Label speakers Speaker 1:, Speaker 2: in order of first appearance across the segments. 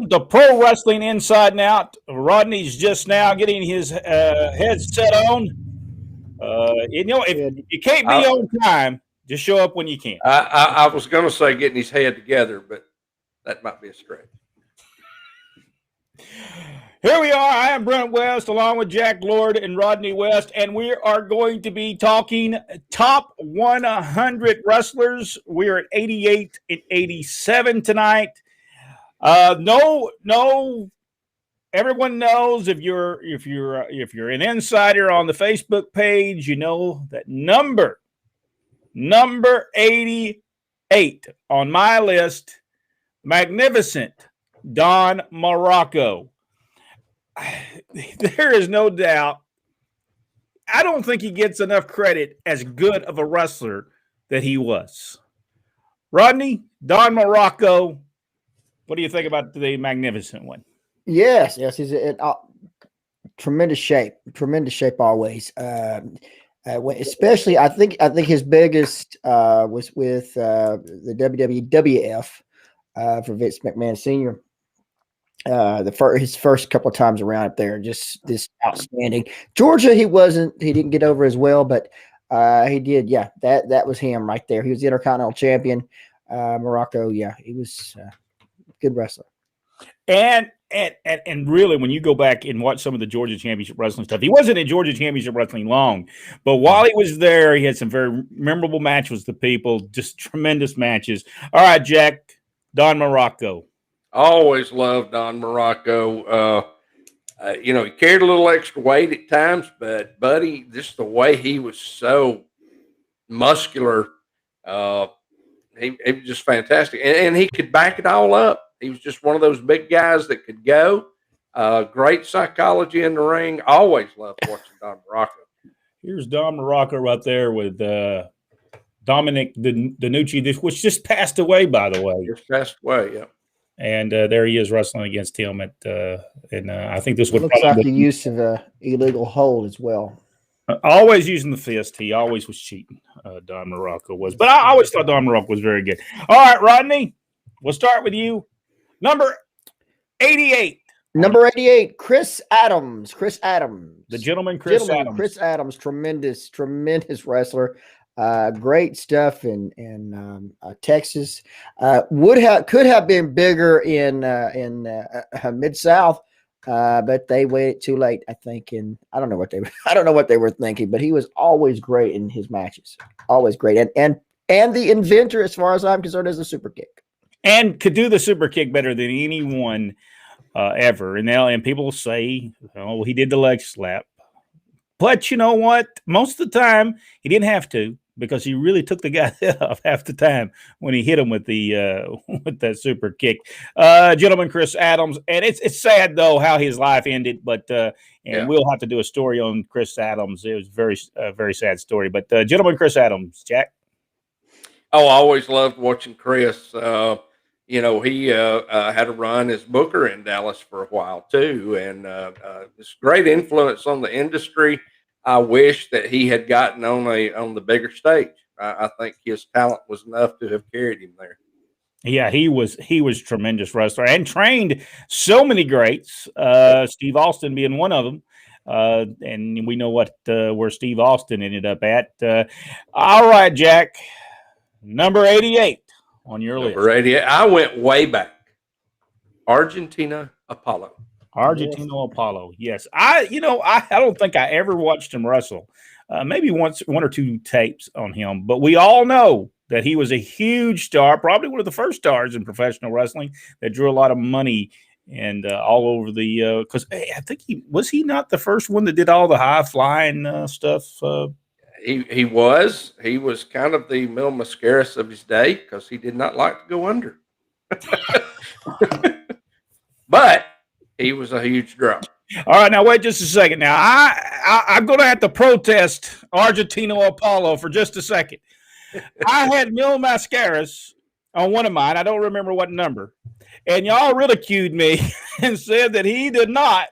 Speaker 1: The Pro Wrestling Inside and Out. Rodney's just now getting his headset on. If you can't be
Speaker 2: I,
Speaker 1: on time, just show up when you can.
Speaker 2: I was going to say getting his head together, but that might be a stretch.
Speaker 1: Here we are. I am Brent West along with Jack Lord and Rodney West, and we are going to be talking top 100 wrestlers. We're at 88 and 87 tonight. No. Everyone knows if you're an insider on the Facebook page, you know that number 88 on my list, magnificent Don Muraco. There is no doubt. I don't think he gets enough credit as good of a wrestler that he was. Rodney, Don Muraco, what do you think about the magnificent one?
Speaker 3: Yes, he's in tremendous shape always. Especially, I think his biggest was with the WWF for Vince McMahon Sr. His first couple of times around up there, just this outstanding. Georgia, he didn't get over as well, but he did. Yeah, that was him right there. He was the Intercontinental Champion. Muraco, yeah, he was a good wrestler.
Speaker 1: And really, when you go back and watch some of the Georgia Championship Wrestling stuff, he wasn't in Georgia Championship Wrestling long, but while he was there, he had some very memorable matches with the people, just tremendous matches. All right, Jack, Don Muraco.
Speaker 2: Always loved Don Muraco. He carried a little extra weight at times, but buddy, just the way he was so muscular, he was just fantastic, and he could back it all up. He was just one of those big guys that could go. Great psychology in the ring. Always loved watching Don Muraco.
Speaker 1: Here's Don Muraco right there with Dominic DeNucci, which just passed away, by the way.
Speaker 2: Just passed away, yeah.
Speaker 1: And there he is wrestling against him at, and I think this would
Speaker 3: looks like the use of a illegal hold as well.
Speaker 1: Always using the fist. He always was cheating. Don Muraco was, but I always thought Don Muraco was very good. All right, Rodney, we'll start with you. Number 88.
Speaker 3: Number 88, Chris Adams.
Speaker 1: The gentleman, Chris Adams.
Speaker 3: Chris Adams, tremendous wrestler. Great stuff in Texas. Could have been bigger in Mid-South, but they waited too late, I think. And I don't know what they were thinking, but he was always great in his matches. Always great. And the inventor, as far as I'm concerned, is the super kick.
Speaker 1: And could do the super kick better than anyone ever. And people say, oh, he did the leg slap. But you know what? Most of the time, he didn't have to, because he really took the guy off half the time when he hit him with with that super kick. Gentleman, Chris Adams. And it's sad, though, how his life ended. But we'll have to do a story on Chris Adams. It was very sad story. But gentleman, Chris Adams, Jack.
Speaker 2: Oh, I always loved watching Chris. He had a run as booker in Dallas for a while too, and this great influence on the industry. I wish that he had gotten on the bigger stage. I think his talent was enough to have carried him there.
Speaker 1: Yeah, he was tremendous wrestler and trained so many greats. Steve Austin being one of them. And we know where Steve Austin ended up at. All right, Jack, number 88. On your list.
Speaker 2: Number 88. I went way back. Argentina Apollo.
Speaker 1: Apollo. Yes. I don't think I ever watched him wrestle. Maybe one or two tapes on him, but we all know that he was a huge star, probably one of the first stars in professional wrestling that drew a lot of money and all over the because I think he not the first one that did all the high flying stuff.
Speaker 2: He was kind of the Mil Mascaras of his day, because he did not like to go under. But he was a huge draw.
Speaker 1: All right, now wait just a second. Now I'm going to have to protest Argentino Apollo for just a second. I had Mil Mascaras on one of mine. I don't remember what number, and y'all ridiculed me and said that he did not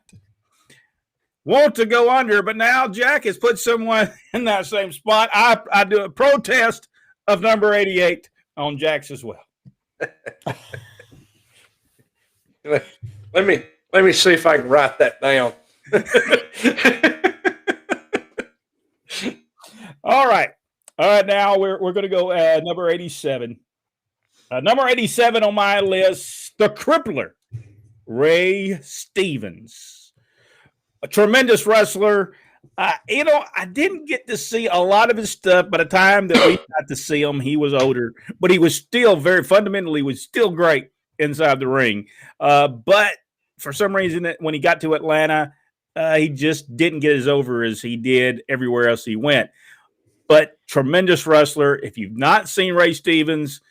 Speaker 1: want to go under, but now Jack has put someone in that same spot. I do a protest of number 88 on Jack's as well.
Speaker 2: Let me see if I can write that down.
Speaker 1: All right. Now we're going to go number 87. Number 87 on my list, the Crippler, Ray Stevens, a tremendous wrestler. I didn't get to see a lot of his stuff. By the time that we got to see him, he was older, but he was still was still great inside the ring. But for some reason, when he got to Atlanta, he just didn't get as over as he did everywhere else he went. But tremendous wrestler. If you've not seen Ray Stevens,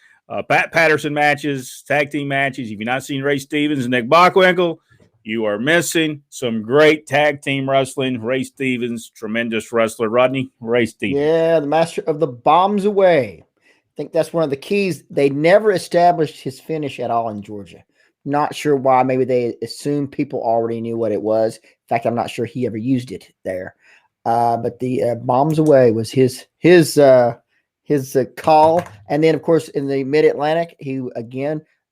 Speaker 1: Pat Patterson matches, tag team matches, if you've not seen Ray Stevens and Nick Bockwinkel, you are missing some great tag team wrestling. Ray Stevens, tremendous wrestler. Rodney, Ray Stevens.
Speaker 3: Yeah, the master of the bombs away. I think that's one of the keys. They never established his finish at all in Georgia. Not sure why. Maybe they assumed people already knew what it was. In fact, I'm not sure he ever used it there. But the bombs away was his call. And then, of course, in the Mid-Atlantic,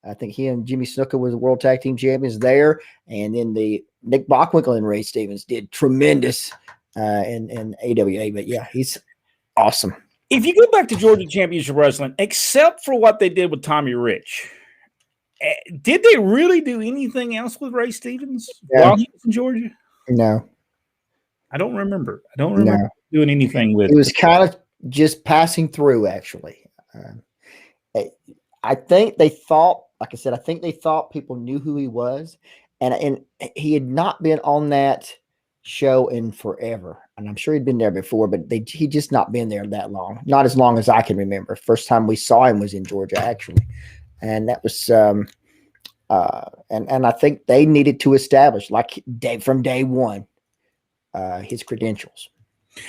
Speaker 3: I think he and Jimmy Snuka was the World Tag Team Champions there. And then the Nick Bockwinkel and Ray Stevens did tremendous in AWA. But yeah, he's awesome.
Speaker 1: If you go back to Georgia Championship Wrestling, except for what they did with Tommy Rich, did they really do anything else with Ray Stevens while he was in Georgia?
Speaker 3: No.
Speaker 1: I don't remember. Doing anything with.
Speaker 3: It was kind of just passing through, actually. I think they thought, like I said, people knew who he was, and he had not been on that show in forever. And I'm sure he'd been there before, but he just not been there that long. Not as long as I can remember. First time we saw him was in Georgia, actually, and that was and I think they needed to establish, like from day one, his credentials.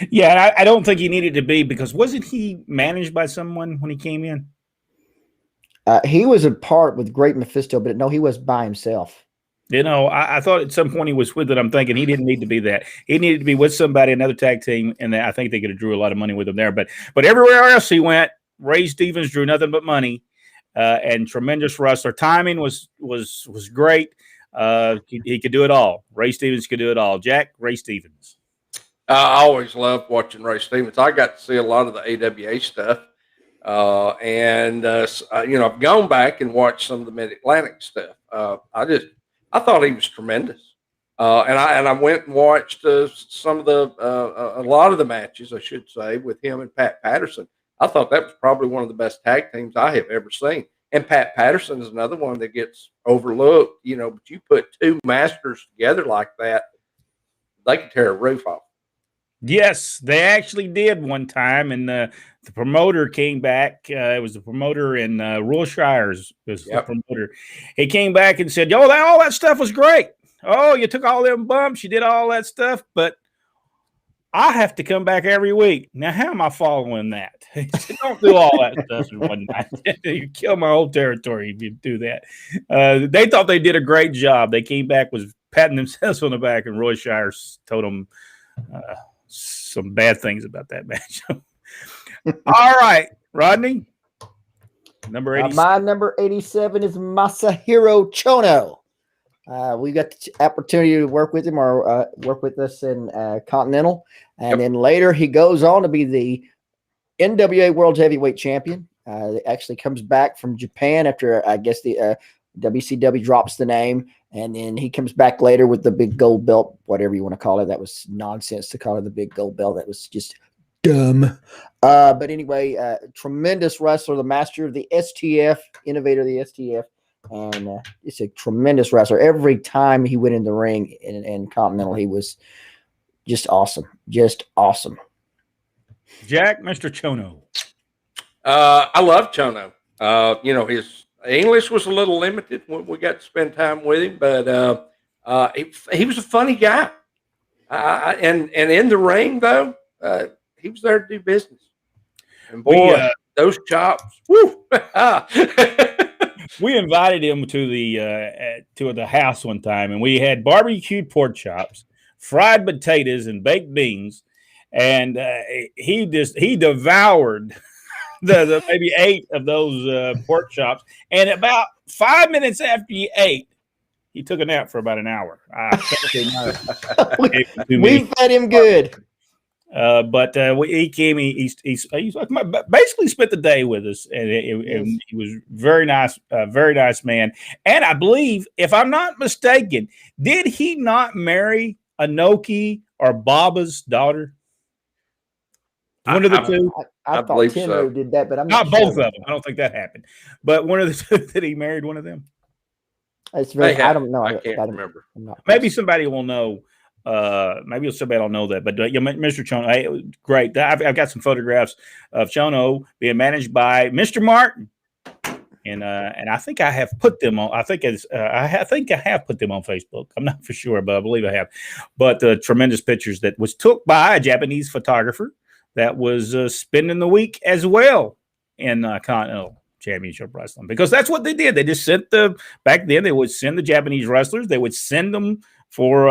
Speaker 1: Yeah, I don't think he needed to be, because wasn't he managed by someone when he came in?
Speaker 3: He was a part with Great Mephisto, but no, he was by himself.
Speaker 1: I thought at some point he was with it. I'm thinking he didn't need to be that. He needed to be with somebody, another tag team, and I think they could have drew a lot of money with him there. But everywhere else he went, Ray Stevens drew nothing but money, and tremendous wrestler. Timing was great. He could do it all. Ray Stevens could do it all. Jack, Ray Stevens.
Speaker 2: I always loved watching Ray Stevens. I got to see a lot of the AWA stuff. I've gone back and watched some of the Mid-Atlantic stuff. I thought he was tremendous. And I went and watched some of a lot of the matches, I should say, with him and Pat Patterson. I thought that was probably one of the best tag teams I have ever seen. And Pat Patterson is another one that gets overlooked, but you put two masters together like that, they can tear a roof off.
Speaker 1: Yes, they actually did one time, and the promoter came back. It was the promoter in Rural Shires. Was the promoter. He came back and said, all that stuff was great. Oh, you took all them bumps, you did all that stuff, but I have to come back every week. Now, how am I following that? He said, don't do all that stuff in one night. You kill my whole territory if you do that. They thought they did a great job. They came back, was patting themselves on the back, and Roy Shires told them some bad things about that match. All right, Rodney. Number 87.
Speaker 3: My number 87 is Masahiro Chono. We got the opportunity to work with him or work with us in Continental. And then later he goes on to be the NWA World Heavyweight Champion. Actually comes back from Japan after, I guess, the WCW drops the name. And then he comes back later with the big gold belt, whatever you want to call it. That was nonsense to call it the big gold belt. That was just dumb. But anyway, tremendous wrestler, the master of the STF, innovator of the STF. And it's a tremendous wrestler. Every time he went in the ring in Continental, he was just awesome. Just awesome.
Speaker 1: Jack, Mr. Chono.
Speaker 2: I love Chono. His English was a little limited when we got to spend time with him, but he was a funny guy. And in the ring, though, he was there to do business. And boy, those chops, woo!
Speaker 1: We invited him to the house one time, and we had barbecued pork chops, fried potatoes, and baked beans, and he devoured the maybe 8 of those pork chops. And about 5 minutes after he ate, He took a nap for about an hour.
Speaker 3: We fed him good.
Speaker 1: But he came. He basically spent the day with us, and he was very nice man. And I believe, if I'm not mistaken, did he not marry Anoki or Baba's daughter? One of the two.
Speaker 3: I thought Tenro did that, but I'm
Speaker 1: not
Speaker 3: not sure.
Speaker 1: both of them. I don't think that happened. But one of the two, that he married one of them.
Speaker 3: It's very. I don't know.
Speaker 2: I can't remember.
Speaker 1: Maybe somebody will know. Maybe somebody will know that. But Mr. Chono, it was great. I've got some photographs of Chono being managed by Mr. Martin, and I think I have put them on. I think I have put them on Facebook. I'm not for sure, but I believe I have. But the tremendous pictures that was took by a Japanese photographer that was spending the week as well in Continental Championship Wrestling, because that's what they did. They just sent back then they would send the Japanese wrestlers. They would send them for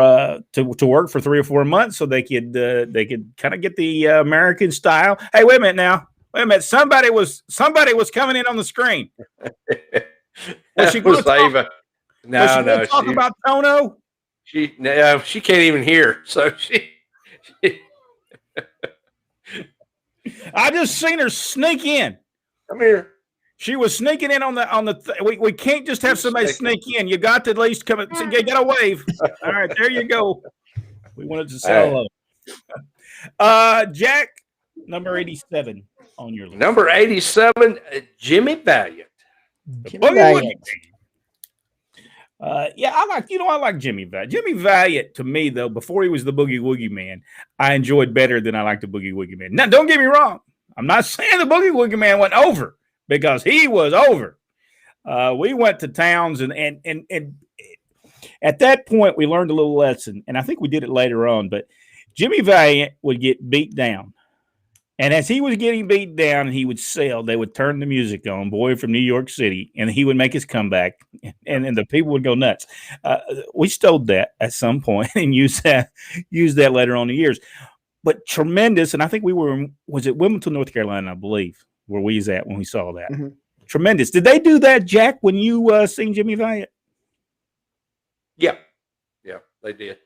Speaker 1: to work for 3 or 4 months so they could kind of get the American style. Hey, wait a minute now. Wait a minute. Somebody was coming in on the screen. Was she going to talk about Chono?
Speaker 2: She can't even hear. So she
Speaker 1: I just seen her sneak in.
Speaker 2: Come here.
Speaker 1: She was sneaking in on the. We can't just have somebody sneak in. You got to at least come. You got to wave. All right, there you go. We wanted to say hello. Jack, number 87 on your list.
Speaker 2: Number 87, Jimmy Valiant.
Speaker 1: Yeah, I like Jimmy Valiant. Jimmy Valiant, to me, though, before he was the Boogie Woogie Man, I enjoyed better than I liked the Boogie Woogie Man. Now, don't get me wrong. I'm not saying the Boogie Woogie Man went over, because he was over. We went to towns, and at that point, we learned a little lesson, and I think we did it later on, but Jimmy Valiant would get beat down. And as he was getting beat down and he would sell, they would turn the music on, Boy from New York City, and he would make his comeback, and the people would go nuts. We stole that at some point and used that later on in the years. But tremendous, and I think was it Wilmington, North Carolina, I believe, where we was at when we saw that. Mm-hmm. Tremendous. Did they do that, Jack, when you sing Jimmy Valiant?
Speaker 2: Yeah, they did.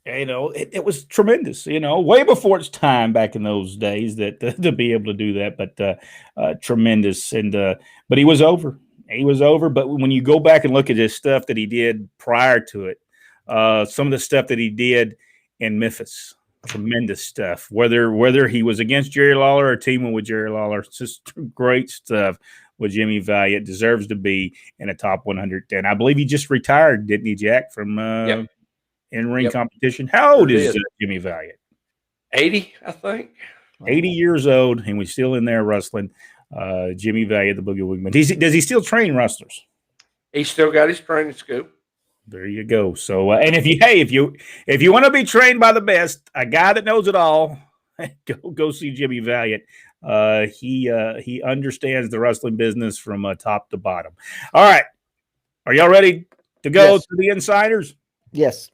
Speaker 1: It was tremendous, way before its time back in those days that to be able to do that, but tremendous. And but he was over. He was over. But when you go back and look at his stuff that he did prior to it, some of the stuff that he did in Memphis, tremendous stuff. Whether he was against Jerry Lawler or teaming with Jerry Lawler, it's just great stuff with Jimmy Valiant. Deserves to be in a top 110. I believe he just retired, didn't he, Jack, from in-ring competition? How old is Jimmy Valiant?
Speaker 2: 80, I think.
Speaker 1: 80 years old, and we're still in there wrestling. Jimmy Valiant, the Boogie Woogie. Does he still train wrestlers?
Speaker 2: He's still got his training school.
Speaker 1: There you go. So, and if you want to be trained by the best, a guy that knows it all, go see Jimmy Valiant. He understands the wrestling business from top to bottom. All right, are y'all ready to go to the insiders?
Speaker 3: Yes.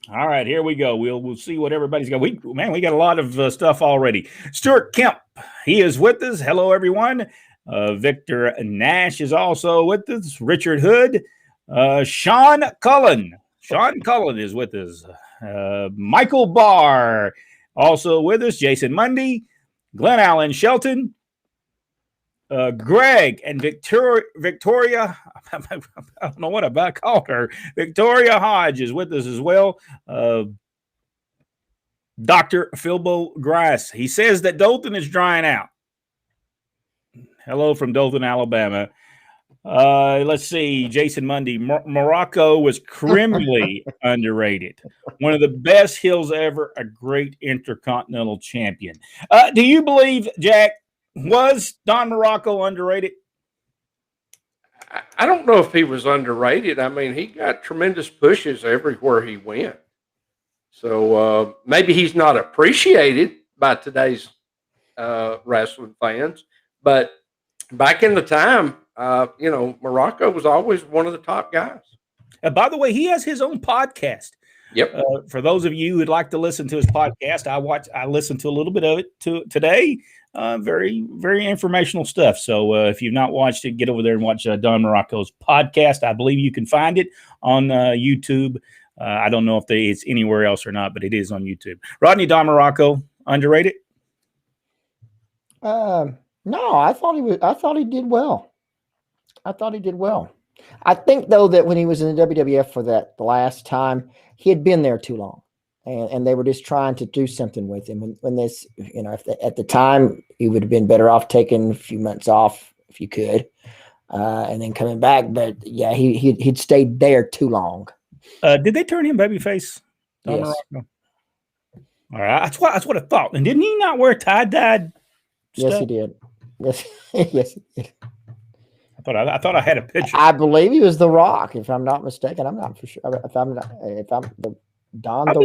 Speaker 1: All right, here we go. We'll see what everybody's got. We got a lot of stuff already. Stuart Kemp, he is with us. Hello, everyone. Victor Nash is also with us. Richard Hood. Sean Cullen is with us. Michael Barr also with us. Jason Mundy, Glenn Allen Shelton, Greg and Victoria. I don't know what I called her. Victoria Hodge is with us as well. Dr. Philbo Grice. He says that Dothan is drying out. Hello from Dothan, Alabama. Let's see. Jason Mundy. Muraco was criminally underrated. One of the best heels ever. A great intercontinental champion. Do you believe, Jack, was Don Muraco underrated?
Speaker 2: I don't know if he was underrated. I mean, he got tremendous pushes everywhere he went. So maybe he's not appreciated by today's wrestling fans. But back in the time, Muraco was always one of the top guys.
Speaker 1: By the way, he has his own podcast.
Speaker 2: Yep.
Speaker 1: For those of you who'd like to listen to his podcast, I listened to a little bit of it today. Very, very informational stuff. So if you've not watched it, get over there and watch Don Muraco's podcast. I believe you can find it on YouTube. I don't know if it's anywhere else or not, but it is on YouTube. Rodney, Don Muraco, underrated?
Speaker 3: No, I thought he did well. I think though that when he was in the WWF for the last time, he had been there too long, and they were just trying to do something with him. When this, at the time, he would have been better off taking a few months off if you could, and then coming back. But yeah, he'd stayed there too long.
Speaker 1: Did they turn him babyface?
Speaker 3: Yes.
Speaker 1: All right, that's what I thought. And didn't he not wear tie-dyed stuff?
Speaker 3: Yes, he did. Yes, yes, he did.
Speaker 1: I thought I had a picture.
Speaker 3: I believe he was The Rock, if I'm not mistaken. I'm not for sure. If I'm the Don The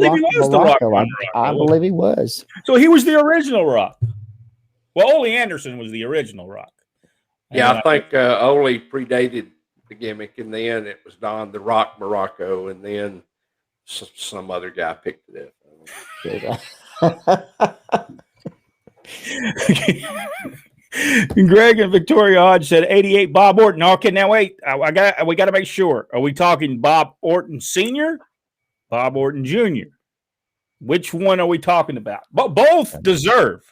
Speaker 3: Rock Muraco, I believe he was.
Speaker 1: So he was the original Rock. Well, Ole Anderson was the original Rock.
Speaker 2: Yeah, I think Ole predated the gimmick, and then it was Don The Rock Muraco, and then some other guy picked it up.
Speaker 1: Greg and Victoria Hodge said 88 Bob Orton. Okay, now wait. We got to make sure. Are we talking Bob Orton Sr., Bob Orton Jr.? Which one are we talking about? Both deserve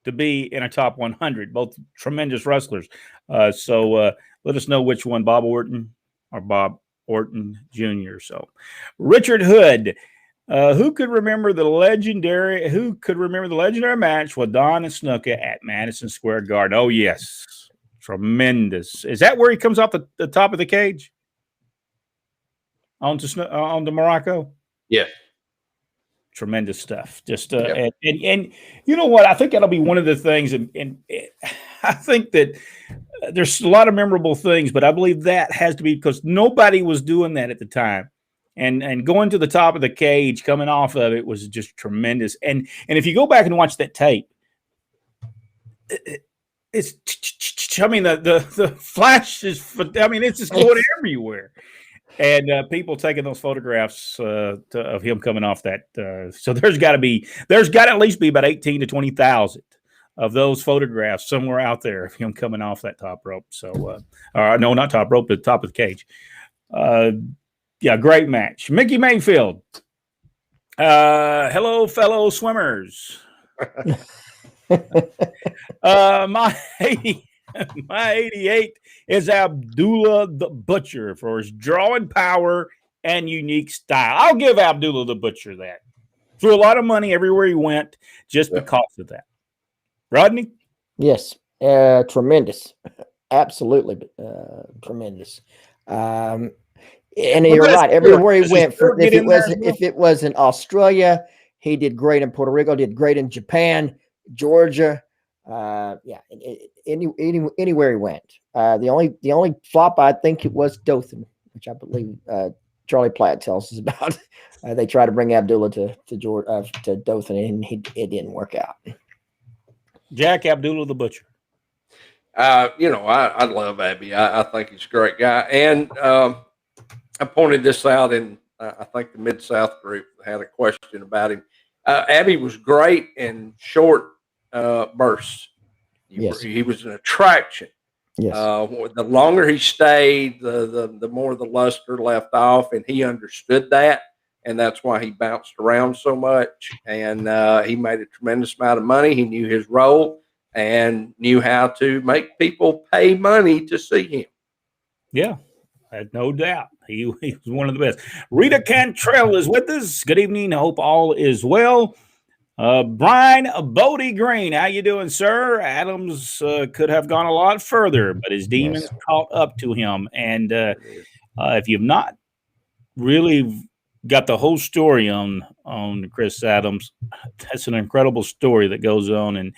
Speaker 1: to be in a top 100. Both tremendous wrestlers. So let us know which one, Bob Orton or Bob Orton Jr. So Richard Hood. Who could remember the legendary match with Don and Snuka at Madison Square Garden? Oh, yes. Tremendous. Is that where he comes off the top of the cage? On to Muraco?
Speaker 2: Yes.
Speaker 1: Tremendous stuff. Just and you know what? I think that'll be one of the things, and I think that there's a lot of memorable things, but I believe that has to be because nobody was doing that at the time. And going to the top of the cage, coming off of it was just tremendous. And if you go back and watch that tape, it's the flash is, it's just going everywhere. And people taking those photographs of him coming off that. So there's got to at least be about 18 to 20,000 of those photographs somewhere out there of him coming off that top rope. So, no, not top rope, but top of the cage. Yeah, great match. Mickey Mayfield. Hello, fellow swimmers. My 88 is Abdullah the Butcher for his drawing power and unique style. I'll give Abdullah the Butcher that. Threw a lot of money everywhere he went just because of that. Rodney?
Speaker 3: Yes, tremendous. Absolutely tremendous. And you're right. Everywhere he went, if it was in Australia, he did great in Puerto Rico, did great in Japan, Georgia. Anywhere he went. The only flop I think it was Dothan, which I believe Charlie Platt tells us about. They tried to bring Abdullah to Dothan, and it didn't work out.
Speaker 1: Jack Abdullah the Butcher.
Speaker 2: I love Abby. I think he's a great guy, and I pointed this out in, I think the Mid-South group had a question about him. Abby was great in short bursts. He was an attraction.
Speaker 3: Yes.
Speaker 2: The longer he stayed, the more the luster left off, and he understood that, and that's why he bounced around so much. And he made a tremendous amount of money. He knew his role and knew how to make people pay money to see him.
Speaker 1: Yeah. I had no doubt. He was one of the best. Rita Cantrell is with us. Good evening. I hope all is well. Brian Bodie Green, how you doing, sir? Adams could have gone a lot further, but his demons caught up to him. And if you've not really got the whole story on Chris Adams, that's an incredible story that goes on and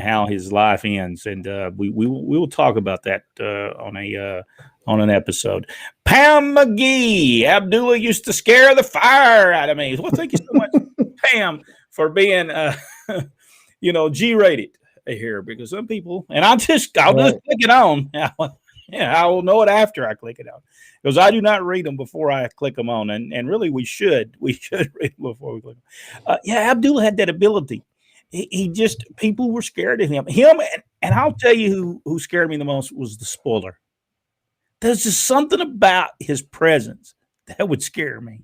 Speaker 1: how his life ends. And we will talk about that on an episode. Pam McGee. Abdullah used to scare the fire out of me. Well, thank you so much, Pam, for being, G-rated here, because some people, and I'll just take it on. Yeah, I will know it after I click it on, because I do not read them before I click them on, and really we should read them before we click them. Yeah, Abdullah had that ability. He just, people were scared of him. And I'll tell you who scared me the most was the spoiler. There's just something about his presence that would scare me.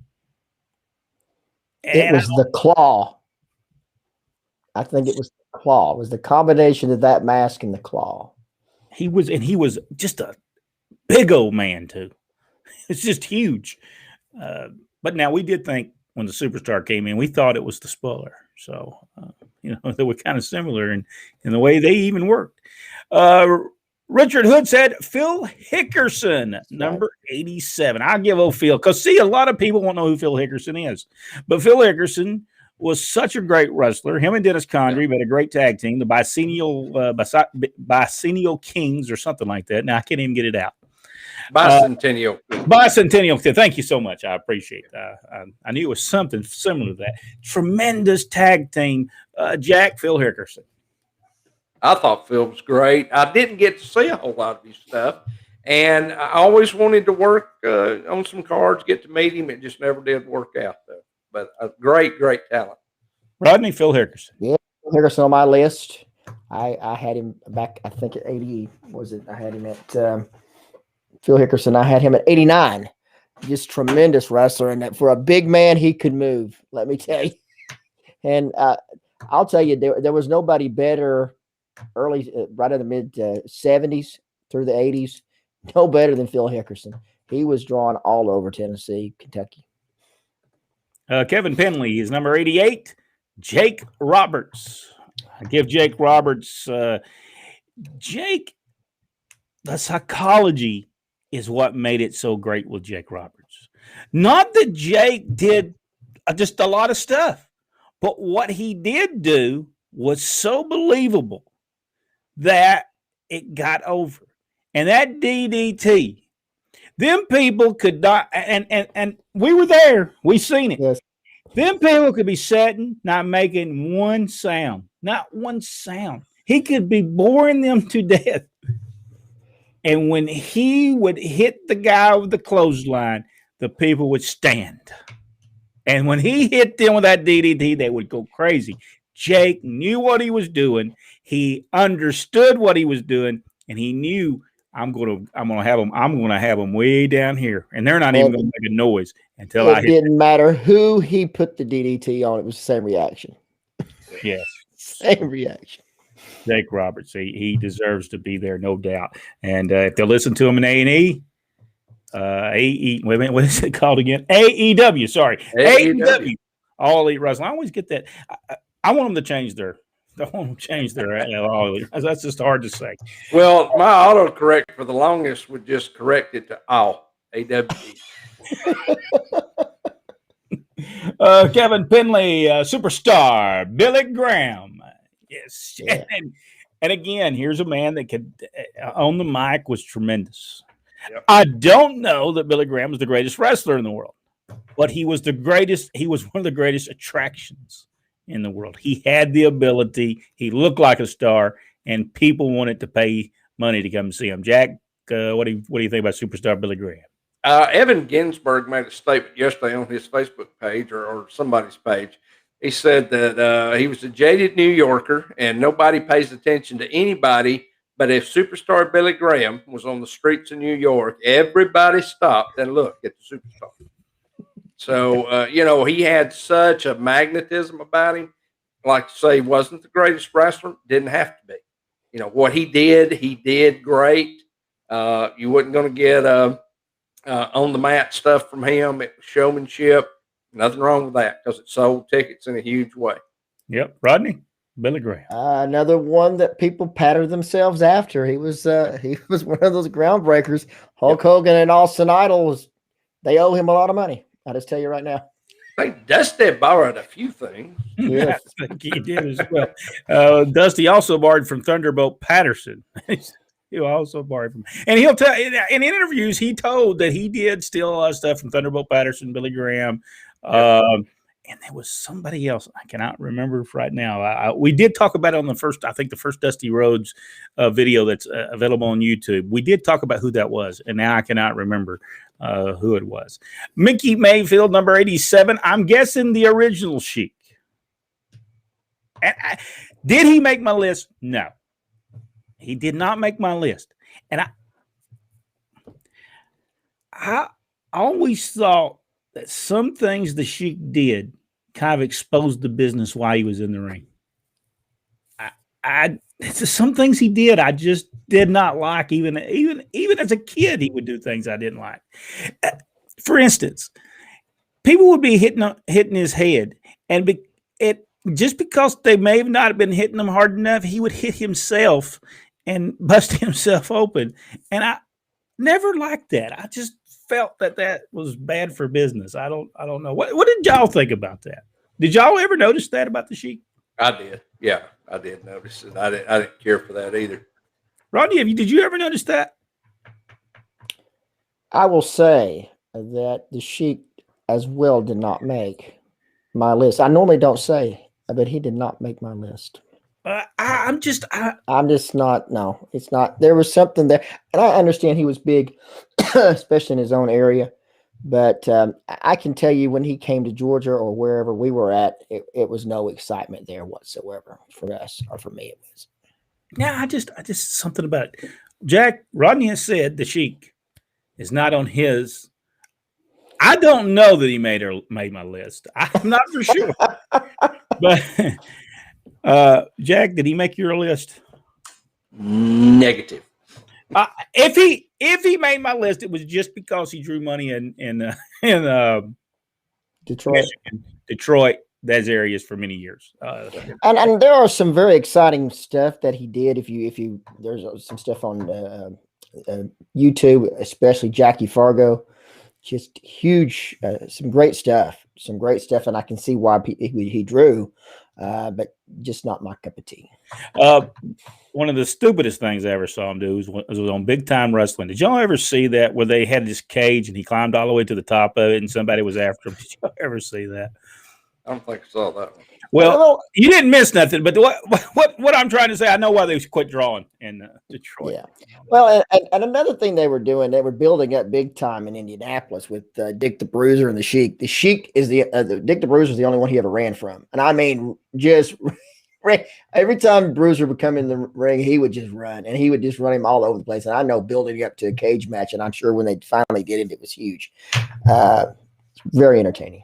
Speaker 3: It was the claw. I think it was the claw. It was the combination of that mask and the claw.
Speaker 1: He was just a big old man too. It's just huge. But now we did think when the superstar came in, we thought it was the spoiler. So, they were kind of similar in the way they even worked. Richard Hood said Phil Hickerson, number 87. I'll give old Phil, because see, a lot of people won't know who Phil Hickerson is. But Phil Hickerson was such a great wrestler. Him and Dennis Condrey made a great tag team, the Bicentennial Kings or something like that. Now, I can't even get it out.
Speaker 2: Bicentennial.
Speaker 1: Bicentennial. Thank you so much. I appreciate that. I knew it was something similar to that. Tremendous tag team. Jack, Phil Hickerson.
Speaker 2: I thought Phil was great. I didn't get to see a whole lot of his stuff, and I always wanted to work on some cards, get to meet him. It just never did work out, though. But a great talent.
Speaker 1: Rodney, Phil Hickerson.
Speaker 3: Yeah, Phil Hickerson on my list. I had him back, I think at 80. I had him at Phil Hickerson. I had him at 89. Just tremendous wrestler, and for a big man, he could move. Let me tell you. And I'll tell you, there was nobody better. Early, right in the mid 70s through the 80s, no better than Phil Hickerson. He was drawn all over Tennessee, Kentucky.
Speaker 1: Kevin Penley is number 88. Jake Roberts. I give Jake Roberts. Jake, the psychology is what made it so great with Jake Roberts. Not that Jake did just a lot of stuff, but what he did do was so believable that it got over. And that DDT, them people could not, and we were there, we seen it.
Speaker 3: Yes.
Speaker 1: Them people could be sitting, not making one sound, not one sound. He could be boring them to death. And when he would hit the guy with the clothesline, the people would stand. And when he hit them with that DDT, they would go crazy. Jake knew what he was doing. He understood what he was doing, and he knew I'm gonna have them way down here, and they're not even gonna make a noise until I hit. It didn't
Speaker 3: matter who he put the DDT on; it was the same reaction.
Speaker 1: Yes,
Speaker 3: same reaction.
Speaker 1: Jake Roberts, he deserves to be there, no doubt. And if they'll listen to him in A&E, wait a minute, what is it called again? AEW. Sorry, AEW. All Elite Wrestling. I always get that. I want them to change their. That's just hard to say.
Speaker 2: Well, my autocorrect for the longest would just correct it to all AW.
Speaker 1: Kevin Penley, superstar Billy Graham. Yes,
Speaker 3: yeah.
Speaker 1: and again, here's a man that could on the mic was tremendous.
Speaker 2: Yep.
Speaker 1: I don't know that Billy Graham was the greatest wrestler in the world, but he was the greatest. He was one of the greatest attractions in the world. He had the ability. He looked like a star, and people wanted to pay money to come see him. Jack, what do you think about superstar Billy Graham?
Speaker 2: Evan Ginsberg made a statement yesterday on his Facebook page or somebody's page. He said that he was a jaded New Yorker, and nobody pays attention to anybody. But if superstar Billy Graham was on the streets of New York, everybody stopped and looked at the superstar. So, he had such a magnetism about him. Like to say, he wasn't the greatest wrestler. Didn't have to be. What he did great. You wasn't going to get on the mat stuff from him. It was showmanship. Nothing wrong with that because it sold tickets in a huge way.
Speaker 1: Yep. Rodney, Billy Graham.
Speaker 3: Another one that people patterned themselves after. He was one of those groundbreakers. Hulk Hogan and Austin Idol they owe him a lot of money. I'll just tell you right now.
Speaker 2: I think Dusty borrowed a few things.
Speaker 1: Yes, I think he did as well. Dusty also borrowed from Thunderbolt Patterson. He also borrowed from, and he'll tell in interviews he told that he did steal a lot of stuff from Thunderbolt Patterson, Billy Graham, and and there was somebody else. I cannot remember right now. We did talk about it on the first Dusty Rhodes video that's available on YouTube. We did talk about who that was, and now I cannot remember who it was. Mickey Mayfield, number 87. I'm guessing the original Sheik. Did he make my list? No, he did not make my list. And I always thought that some things the Sheik did kind of exposed the business while he was in the ring. Some things he did I just did not like. Even as a kid, he would do things I didn't like. For instance, people would be hitting his head, and just because they may have not been hitting him hard enough, he would hit himself and bust himself open. And I never liked that. I just felt that was bad for business. I don't know. What did y'all think about that? Did y'all ever notice that about the Sheik?
Speaker 2: I did. Yeah, I did notice it. I didn't care for that either.
Speaker 1: Rodney, did you ever notice that?
Speaker 3: I will say that the Sheik as well did not make my list. I normally don't say, but he did not make my list. I'm just not. No, it's not. There was something there, and I understand he was big, especially in his own area. But I can tell you, when he came to Georgia or wherever we were at, it was no excitement there whatsoever for us, or for me. It was.
Speaker 1: Yeah, I just something about it. Jack, Rodney has said the Sheik is not on his. I don't know that he made my list. I'm not for sure, but. Jack, did he make your list?
Speaker 2: Negative.
Speaker 1: If he made my list, it was just because he drew money in
Speaker 3: Detroit.
Speaker 1: Michigan, Detroit, those areas for many years.
Speaker 3: And there are some very exciting stuff that he did. If you there's some stuff on YouTube, especially Jackie Fargo, just huge, some great stuff, and I can see why he drew. But just not my cup of tea.
Speaker 1: One of the stupidest things I ever saw him do was on Big Time Wrestling. Did y'all ever see that where they had this cage and he climbed all the way to the top of it and somebody was after him? Did y'all ever see that?
Speaker 2: I don't think I saw that one.
Speaker 1: Well, you didn't miss nothing. But what I'm trying to say, I know why they quit drawing in Detroit.
Speaker 3: Yeah. Well, and another thing they were doing, they were building up big time in Indianapolis with Dick the Bruiser and the Sheik. The Sheik is the Dick the Bruiser is the only one he ever ran from, and I mean just every time Bruiser would come in the ring, he would just run, and he would just run him all over the place. And I know building up to a cage match, and I'm sure when they finally did it, it was huge. Very entertaining.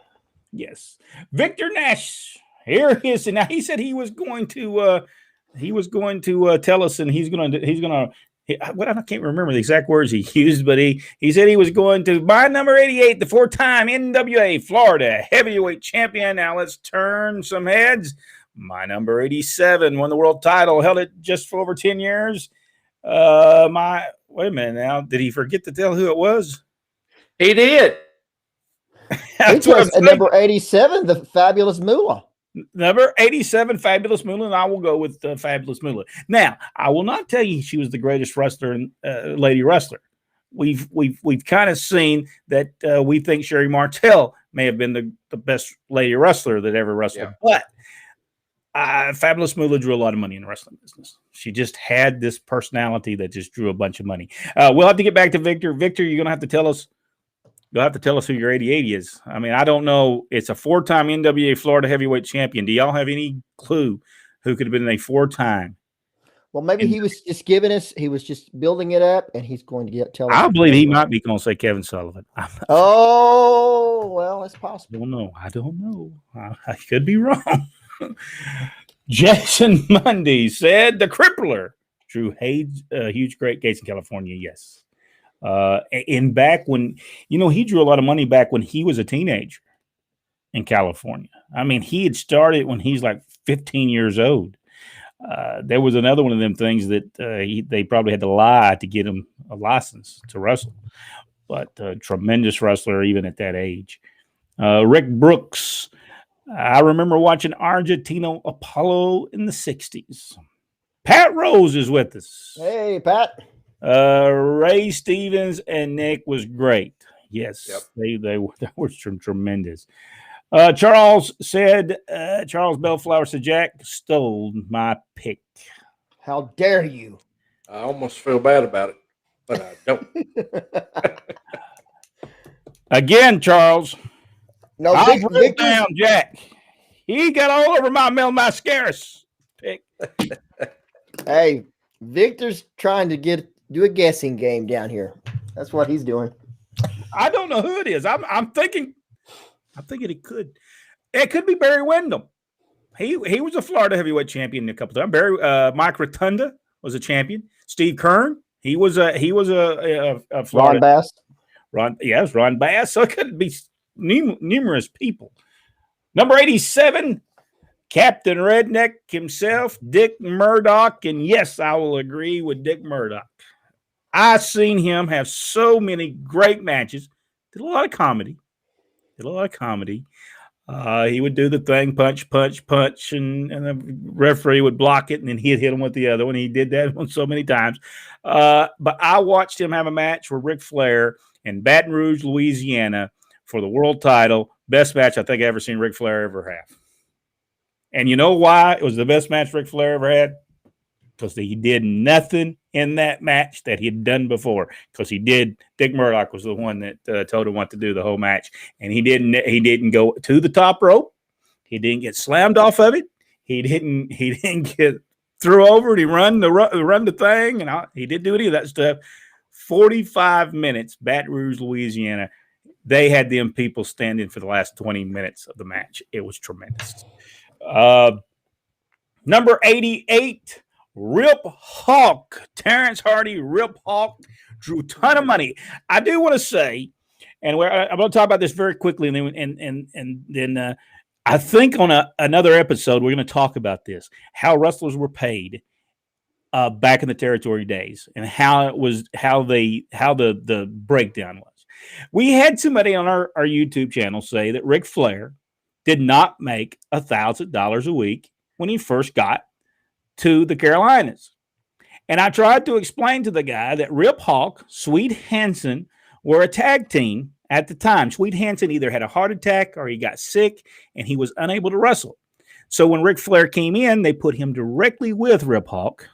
Speaker 3: Yes,
Speaker 1: Victor Nash. Here he is. Now he said he was going to tell us, and he's gonna. What I can't remember the exact words he used, but he said he was going to buy number 88, the 4-time NWA Florida heavyweight champion. Now let's turn some heads. My number 87 won the world title, held it just for over 10 years. Wait a minute now. Did he forget to tell who it was?
Speaker 2: He did.
Speaker 3: It was number 87, the Fabulous Moolah.
Speaker 1: Number 87, Fabulous Moolah, and I will go with Fabulous Moolah. Now, I will not tell you she was the greatest wrestler and lady wrestler. We've kind of seen that we think Sherry Martel may have been the best lady wrestler that ever wrestled, but Fabulous Moolah drew a lot of money in the wrestling business. She just had this personality that just drew a bunch of money. We'll have to get back to Victor. Victor, you're going to have to tell us. You'll have to tell us who your 88 is. I mean, I don't know. It's a 4-time NWA Florida heavyweight champion. Do y'all have any clue who could have been a 4-time?
Speaker 3: Well, maybe he was just giving us. He was just building it up, and he's going to tell us.
Speaker 1: I believe he might be going to say Kevin Sullivan.
Speaker 3: Oh, well, it's possible.
Speaker 1: I don't know. I could be wrong. Jason Mundy said the Crippler drew huge great gates in California. Yes. And back when, he drew a lot of money back when he was a teenager in California. I mean, he had started when he's like 15 years old. There was another one of them things that they probably had to lie to get him a license to wrestle, but tremendous wrestler even at that age. Rick Brooks. I remember watching Argentino Apollo in the 60s. Pat Rose is with us.
Speaker 3: Hey, Pat.
Speaker 1: Ray Stevens and Nick was great. Yes, they were tremendous. Charles Bellflower said, Jack stole my pick.
Speaker 3: How dare you?
Speaker 2: I almost feel bad about it, but I don't.
Speaker 1: Again, Charles.
Speaker 3: No,
Speaker 1: I wrote
Speaker 3: Victor's,
Speaker 1: down Jack. He got all over my Mel Mascaris pick.
Speaker 3: hey, Victor's trying to do a guessing game down here. That's what he's doing.
Speaker 1: I don't know who it is. I'm thinking it could be Barry Windham. He was a Florida heavyweight champion a couple times. Mike Rotunda was a champion. Steve Kern, he was a Florida.
Speaker 3: Ron Bass.
Speaker 1: Ron Bass. So it could be numerous people. Number 87, Captain Redneck himself, Dick Murdoch. And yes, I will agree with Dick Murdoch. I've seen him have so many great matches. Did a lot of comedy. He would do the thing, punch, and the referee would block it, and then he'd hit him with the other one. He did that one so many times. But I watched him have a match with Ric Flair in Baton Rouge, Louisiana for the world title. Best match I think I ever seen Ric Flair ever have. And you know why it was the best match Ric Flair ever had? Because he did nothing in that match that he had done before. Because Dick Murdoch was the one that told him what to do the whole match, and he didn't go to the top rope. He didn't get slammed off of it. He didn't get threw over it. He run the thing, and he didn't do any of that stuff. 45 minutes, Baton Rouge, Louisiana. They had them people standing for the last 20 minutes of the match. It was tremendous. Number 88. Rip Hawk, Terrence Hardy, Rip Hawk drew a ton of money. I do want to say, and I'm going to talk about this very quickly, and then I think on another episode we're going to talk about this, how wrestlers were paid back in the territory days, and how the breakdown was. We had somebody on our YouTube channel say that Ric Flair did not make $1,000 a week when he first got to the Carolinas. And I tried to explain to the guy that Rip Hawk, Sweet Hansen were a tag team at the time. Sweet Hansen either had a heart attack or he got sick and he was unable to wrestle. So when Ric Flair came in, they put him directly with Rip Hawk.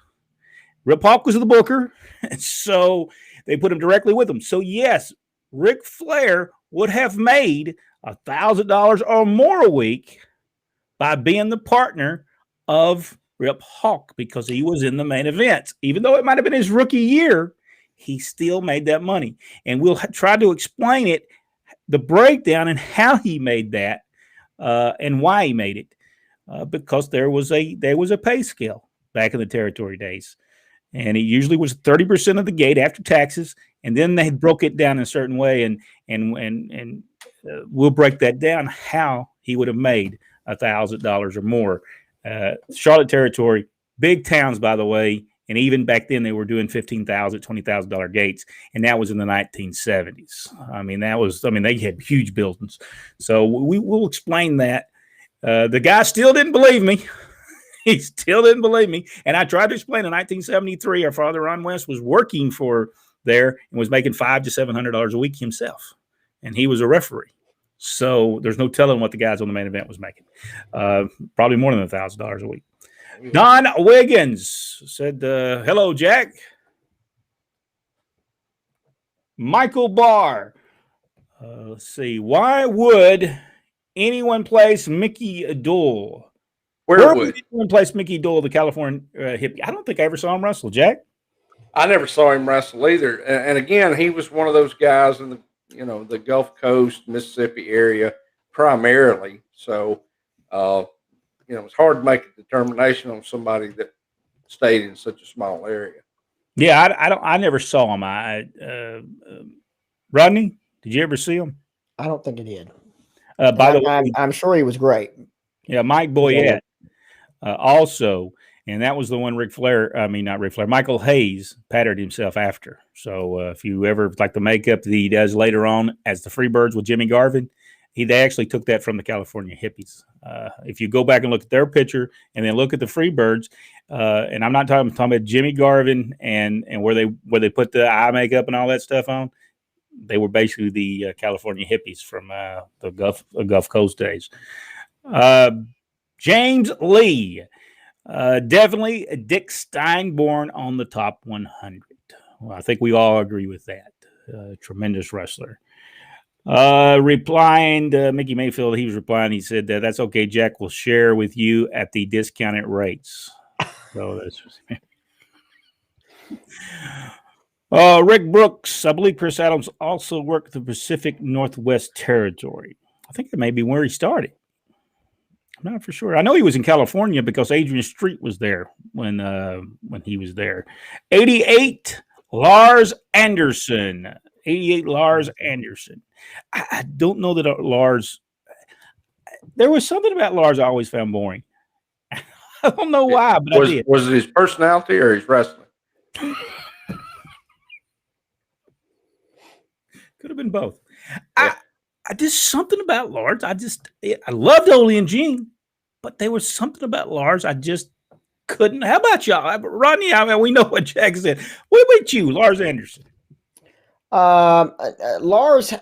Speaker 1: Rip Hawk was the booker, so they put him directly with him. So yes, Ric Flair would have made $1,000 or more a week by being the partner of Rip Hawk, because he was in the main event. Even though it might have been his rookie year, he still made that money. And we'll try to explain it, the breakdown and how he made that and why he made it. Because there was a pay scale back in the territory days. And it usually was 30% of the gate after taxes. And then they broke it down in a certain way. And we'll break that down, how he would have made $1,000 or more. Charlotte territory, big towns, by the way, and even back then they were doing $15,000, $20,000 gates, and that was in the 1970s. They had huge buildings. So we will explain that. The guy still didn't believe me. He still didn't believe me, and I tried to explain in 1973 our father Ron West was working for there and was making $500 to $700 a week himself, and he was a referee. So there's no telling what the guys on the main event was making. Probably more than $1,000 a week. Don Wiggins said, hello, Jack. Michael Barr. Let's see. Why would anyone place Mickey Dole? Where would anyone place Mickey Dole, the California hippie? I don't think I ever saw him wrestle, Jack.
Speaker 2: I never saw him wrestle either. And again, he was one of those guys in the Gulf Coast, Mississippi area primarily. So, it's hard to make a determination on somebody that stayed in such a small area.
Speaker 1: Yeah, I never saw him. Rodney, did you ever see him?
Speaker 3: I don't think I did.
Speaker 1: By the way,
Speaker 3: I'm sure he was great.
Speaker 1: Yeah, Mike Boyette also. And that was the one Michael Hayes patterned himself after. So if you ever like the makeup that he does later on as the Freebirds with Jimmy Garvin, they actually took that from the California hippies. If you go back and look at their picture and then look at the Freebirds, and I'm not talking about Jimmy Garvin and where they put the eye makeup and all that stuff on, They were basically the California hippies from the Gulf Coast days. James Lee, definitely Dick Steinborn on the top 100. Well, I think we all agree with that. Tremendous wrestler. Replying to Mickey Mayfield, he was replying. He said, "That's okay. Jack will share with you at the discounted rates." So that's. Rick Brooks, I believe Chris Adams also worked the Pacific Northwest Territory. I think that may be where he started. I'm not for sure. I know he was in California because Adrian Street was there when he was there. 88, Lars Anderson. 88, Lars Anderson. I don't know that Lars. There was something about Lars I always found boring. I don't know why, but I did.
Speaker 2: Was it his personality or his wrestling?
Speaker 1: Could have been both. Yeah. I just something about Lars. I loved Ole and Gene, but there was something about Lars I just couldn't. How about y'all, Rodney? I mean, we know what Jack said. What about you, Lars Anderson?
Speaker 3: Lars,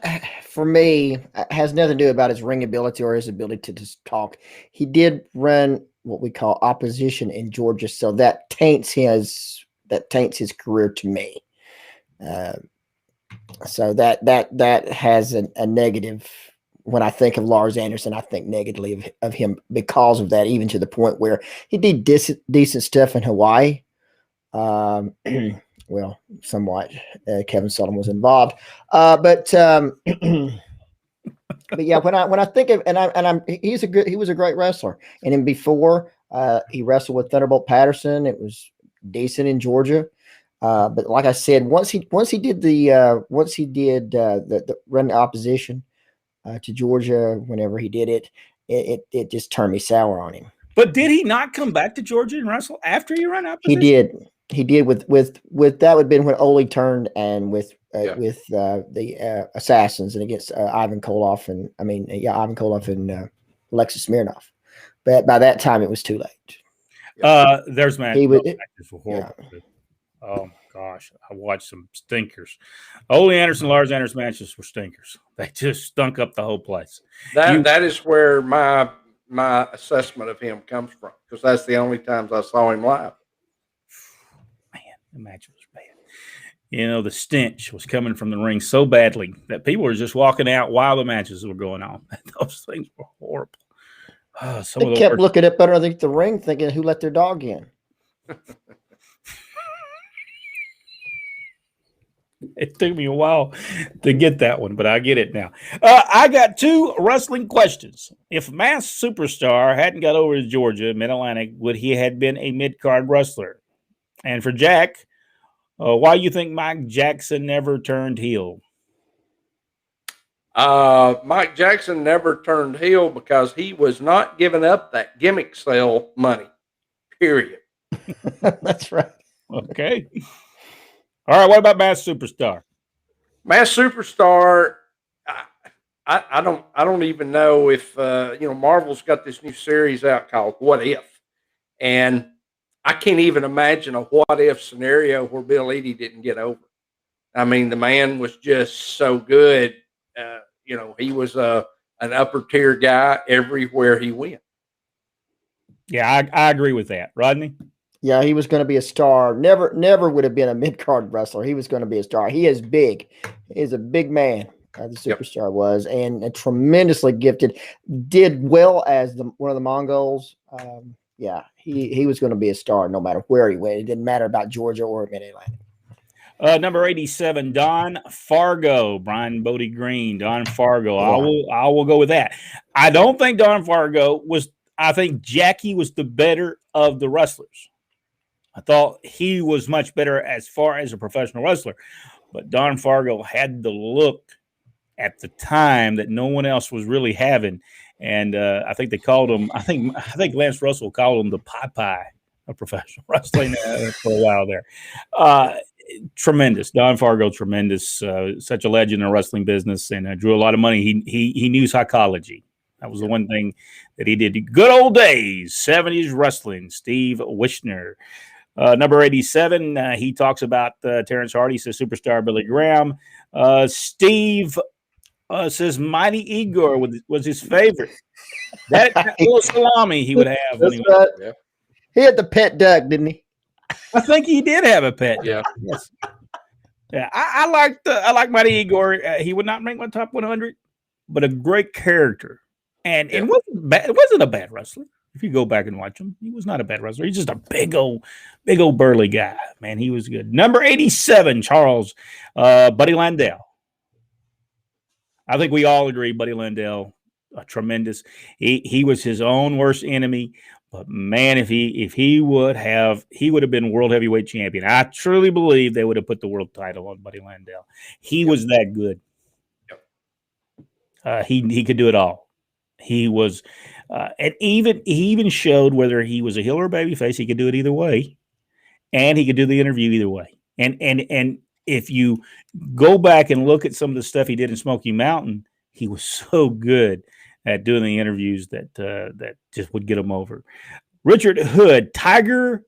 Speaker 3: for me, has nothing to do about his ring ability or his ability to just talk. He did run what we call opposition in Georgia, so that taints his career to me. So that has a negative. When I think of Lars Anderson, I think negatively of him because of that, even to the point where he did decent stuff in Hawaii. Well, somewhat. Kevin Sullivan was involved, but yeah, when I think of he was a great wrestler, and then before he wrestled with Thunderbolt Patterson, it was decent in Georgia. But like I said, once he did the run the opposition to Georgia, whenever he did it just turned me sour on him.
Speaker 1: But did he not come back to Georgia and wrestle after he ran opposition?
Speaker 3: He did with that would have been when Ole turned and with the Assassins and against Ivan Koloff and Ivan Koloff and Alexis Smirnoff. But by that time, it was too late.
Speaker 1: There's matches were horrible. Yeah. Oh gosh, I watched some stinkers. Ole Anderson, Lars Anderson matches were stinkers. They just stunk up the whole place.
Speaker 2: That is where my assessment of him comes from, because that's the only times I saw him live.
Speaker 1: Man, the match was bad. You know, the stench was coming from the ring so badly that people were just walking out while the matches were going on. Those things were horrible.
Speaker 3: They kept looking up underneath the ring, thinking, "Who let their dog in?"
Speaker 1: It took me a while to get that one, but I get it now. I got two wrestling questions. If Mass Superstar hadn't got over to Georgia, Mid-Atlantic, would he have been a mid-card wrestler? And for Jack, why do you think Mike Jackson never turned heel?
Speaker 2: Mike Jackson never turned heel because he was not giving up that gimmick sale money, period.
Speaker 3: That's right.
Speaker 1: Okay. All right, what about Mass Superstar?
Speaker 2: Mass Superstar, I don't even know if Marvel's got this new series out called What If, and I can't even imagine a what if scenario where Bill Eadie didn't get over. I mean, the man was just so good. He was an upper tier guy everywhere he went.
Speaker 1: Yeah, I agree with that, Rodney.
Speaker 3: Yeah, he was going to be a star. Never would have been a mid-card wrestler. He was going to be a star. He is big. He is a big man, the Superstar was, and tremendously gifted. Did well as one of the Mongols. He was going to be a star no matter where he went. It didn't matter about Georgia or Mid-Atlantic.
Speaker 1: Number 87, Don Fargo, Brian Bodie Green, Don Fargo. Yeah. I will go with that. I don't think Don Fargo was. I think Jackie was the better of the wrestlers. I thought he was much better as far as a professional wrestler, but Don Fargo had the look at the time that no one else was really having, and I think they called him. I think Lance Russell called him the Popeye of professional wrestling for a while there. Tremendous, Don Fargo, tremendous, such a legend in the wrestling business, and drew a lot of money. He knew psychology. That was the one thing that he did. Good old days, 70s wrestling. Steve Wishner. Number 87, he talks about Terrence Hart. He says superstar Billy Graham. Steve says Mighty Igor was his favorite. That little salami he would have when he was.
Speaker 3: Right. He had the pet duck, didn't he?
Speaker 1: I think he did have a pet.
Speaker 2: Yeah.
Speaker 1: Yes. Yeah, I like Mighty Igor. He would not make my top 100, but a great character, and it wasn't bad. It wasn't a bad wrestler. If you go back and watch him, he was not a bad wrestler. He's just a big old burly guy. Man, he was good. Number 87, Charles, Buddy Landell. I think we all agree, Buddy Landell, tremendous. He was his own worst enemy. But man, if he would have been world heavyweight champion. I truly believe they would have put the world title on Buddy Landell. He was that good. He could do it all. He was, and he even showed whether he was a heel or a babyface. He could do it either way, and he could do the interview either way. And if you go back and look at some of the stuff he did in Smoky Mountain, he was so good at doing the interviews that just would get him over. Richard Hood, Tiger